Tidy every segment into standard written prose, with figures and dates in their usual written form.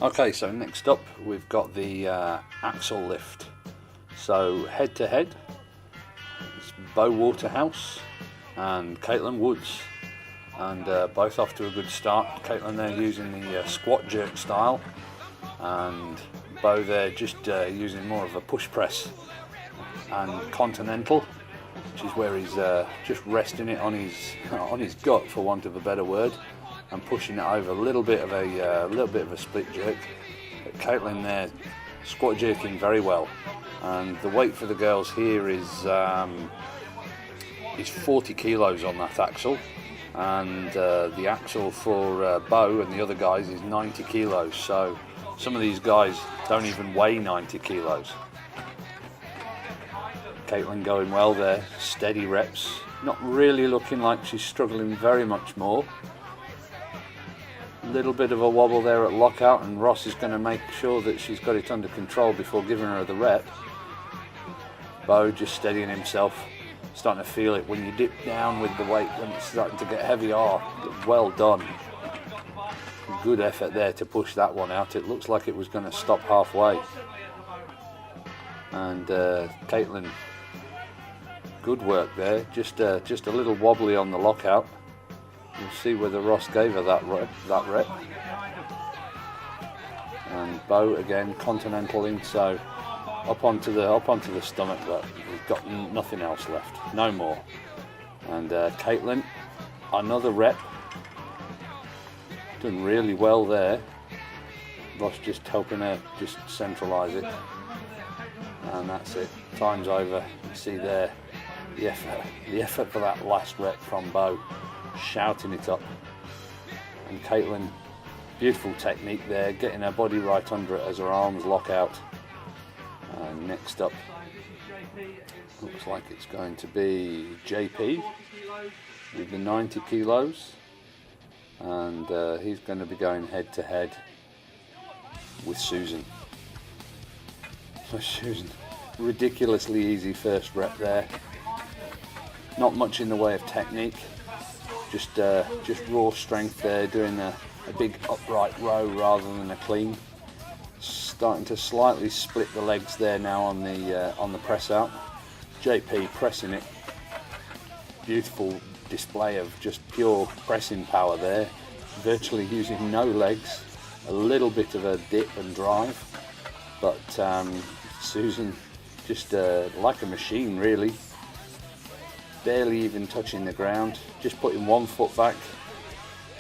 Okay, so next up we've got the axle lift. So head to head, it's Bo Waterhouse and Caitlin Woods, and both off to a good start. Caitlin there using the squat jerk style, and Bo there just using more of a push press and continental, which is where he's just resting it on his gut, for want of a better word, and pushing it over a little bit of a split jerk. But Caitlin there squat jerking very well, and the weight for the girls here is 40 kilos on that axle, and the axle for Bo and the other guys is 90 kilos. So some of these guys don't even weigh 90 kilos. Caitlin going well there, steady reps, not really looking like she's struggling very much more. Little bit of a wobble there at lockout, and Ross is going to make sure that she's got it under control before giving her the rep. Bo just steadying himself, starting to feel it when you dip down with the weight when it's starting to get heavy. Well done. Good effort there to push that one out. It looks like it was going to stop halfway. And Caitlin, good work there. Just a little wobbly on the lockout. We'll see whether Ross gave her that rep. And Bo again continentaling, so up onto the stomach, but we've got nothing else left, no more. And Caitlin, another rep, doing really well there. Ross just helping her just centralise it, and that's it. Time's over. You see there the effort for that last rep from Bo, shouting it up. And Caitlin, beautiful technique there, getting her body right under it as her arms lock out. And next up, looks like it's going to be JP with the 90 kilos, and he's going to be going head to head with Susan. So Susan, ridiculously easy first rep there, not much in the way of technique, just raw strength there, doing a big upright row rather than a clean. Starting to slightly split the legs there now on the press out. JP pressing it. Beautiful display of just pure pressing power there. Virtually using no legs. A little bit of a dip and drive, but Susan just like a machine really. Barely even touching the ground, just putting one foot back.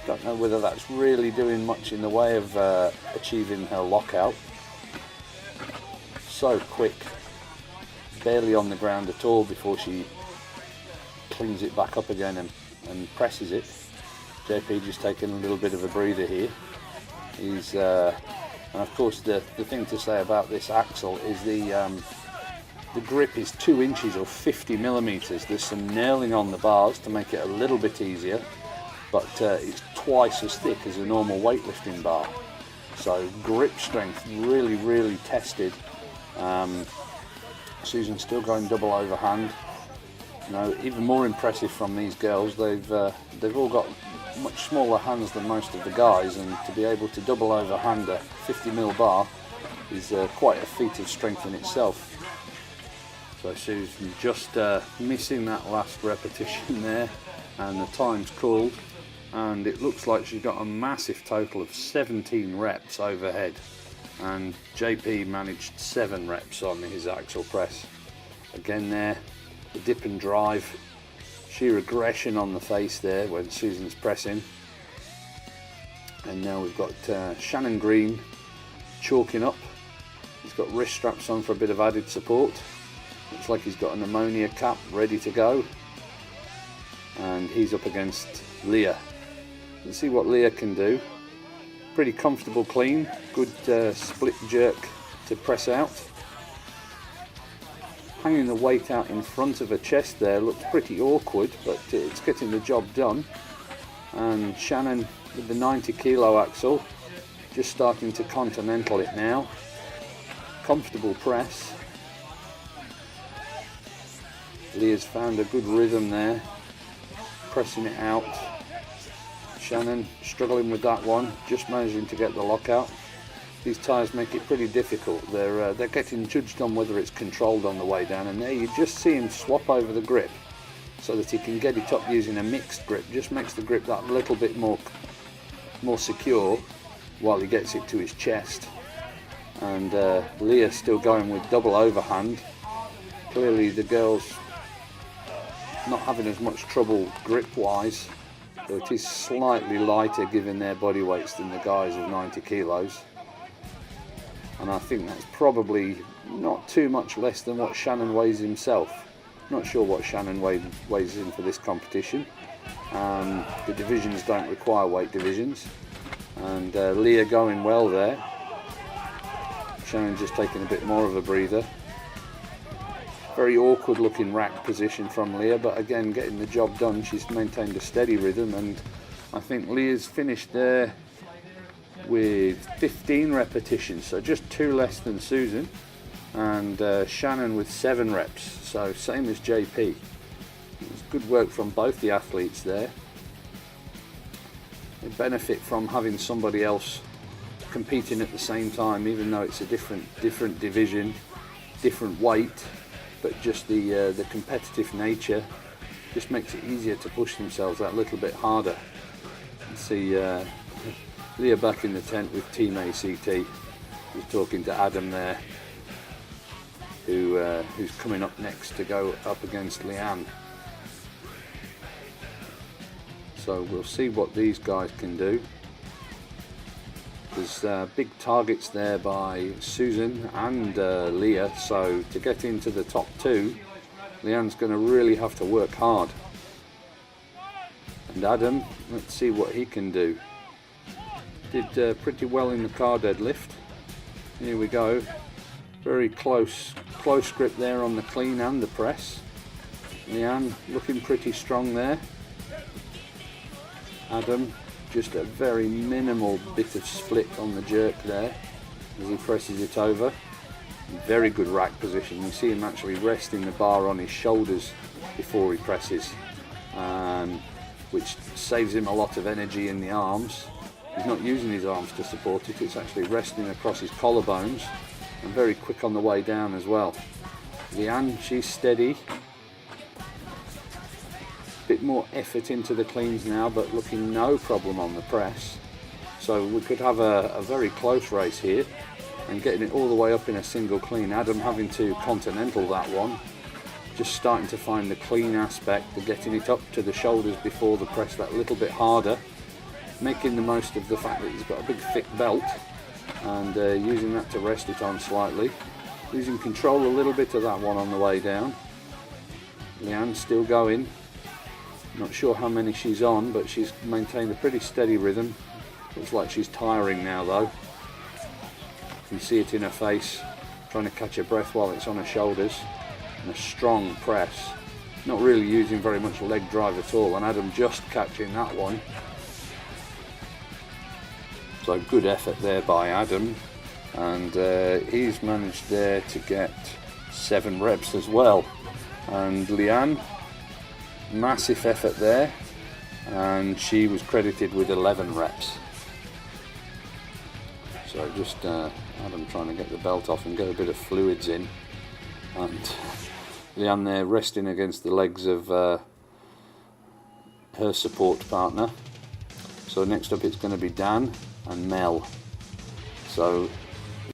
Don't know whether that's really doing much in the way of achieving her lockout. So quick, barely on the ground at all before she cleans it back up again and presses it. JP just taking a little bit of a breather here. He's and of course the thing to say about this axle is the grip is 2 inches or 50 millimeters. There's some nailing on the bars to make it a little bit easier, but it's twice as thick as a normal weightlifting bar. So grip strength really tested. Susan's still going double overhand. You know, even more impressive from these girls. They've all got much smaller hands than most of the guys, and to be able to double overhand a 50 mil bar is quite a feat of strength in itself. So Susan just missing that last repetition there, and the time's called, and it looks like she's got a massive total of 17 reps overhead, and JP managed 7 reps on his axle press. Again there, the dip and drive, sheer aggression on the face there when Susan's pressing. And now we've got Shannon Green chalking up. He's got wrist straps on for a bit of added support. Looks like he's got an ammonia cap ready to go, and he's up against Leah. Let's see what Leah can do. Pretty comfortable clean, good split jerk to press out. Hanging the weight out in front of her chest there looks pretty awkward, but it's getting the job done. And Shannon with the 90 kilo axle, just starting to continental it now. Comfortable press. Leah's found a good rhythm there, pressing it out. Shannon struggling with that one, just managing to get the lockout. these tyres make it pretty difficult. They're getting judged on whether it's controlled on the way down, and there you just see him swap over the grip so that he can get it up using a mixed grip. Just makes the grip that little bit more secure while he gets it to his chest. And Leah's still going with double overhand. Clearly the girl's not having as much trouble grip wise, though it is slightly lighter given their body weights than the guys of 90 kilos. And I think that's probably not too much less than what Shannon weighs himself. Not sure what Shannon weighs in for this competition. The divisions don't require weight divisions. And Leah going well there. Shannon just taking a bit more of a breather. Very awkward looking rack position from Leah, but again getting the job done. She's maintained a steady rhythm, and I think Leah's finished there with 15 repetitions, so just 2 less than Susan, and Shannon with 7 reps, so same as JP. It's good work from both the athletes there. They benefit from having somebody else competing at the same time, even though it's a different division, different weight, but just the competitive nature just makes it easier to push themselves that little bit harder. You see Leah back in the tent with Team ACT. He's talking to Adam there, who's coming up next to go up against Leanne. So we'll see what these guys can do. There's big targets there by Susan and Leah, so to get into the top 2, Leanne's going to really have to work hard. And Adam, let's see what he can do. Did pretty well in the car deadlift. Here we go. Very close grip there on the clean and the press. Leanne looking pretty strong there. Adam, just a very minimal bit of split on the jerk there as he presses it over. Very good rack position. You see him actually resting the bar on his shoulders before he presses, which saves him a lot of energy in the arms. He's not using his arms to support it, it's actually resting across his collarbones, and very quick on the way down as well. Leanne, she's steady. Bit more effort into the cleans now, but looking no problem on the press. So we could have a very close race here, and getting it all the way up in a single clean. Adam having to continental that one, just starting to find the clean aspect of getting it up to the shoulders before the press that little bit harder, making the most of the fact that he's got a big thick belt, and using that to rest it on slightly, losing control a little bit of that one on the way down. Leanne still going. Not sure how many she's on, but she's maintained a pretty steady rhythm. Looks like she's tiring now though. You can see it in her face, trying to catch her breath while it's on her shoulders. And a strong press. Not really using very much leg drive at all, and Adam just catching that one. So good effort there by Adam, and he's managed there to get 7 reps as well. And Leanne, massive effort there, and she was credited with 11 reps. So just Adam trying to get the belt off and get a bit of fluids in, and Leanne there resting against the legs of her support partner. So next up it's going to be Dan and Mel. So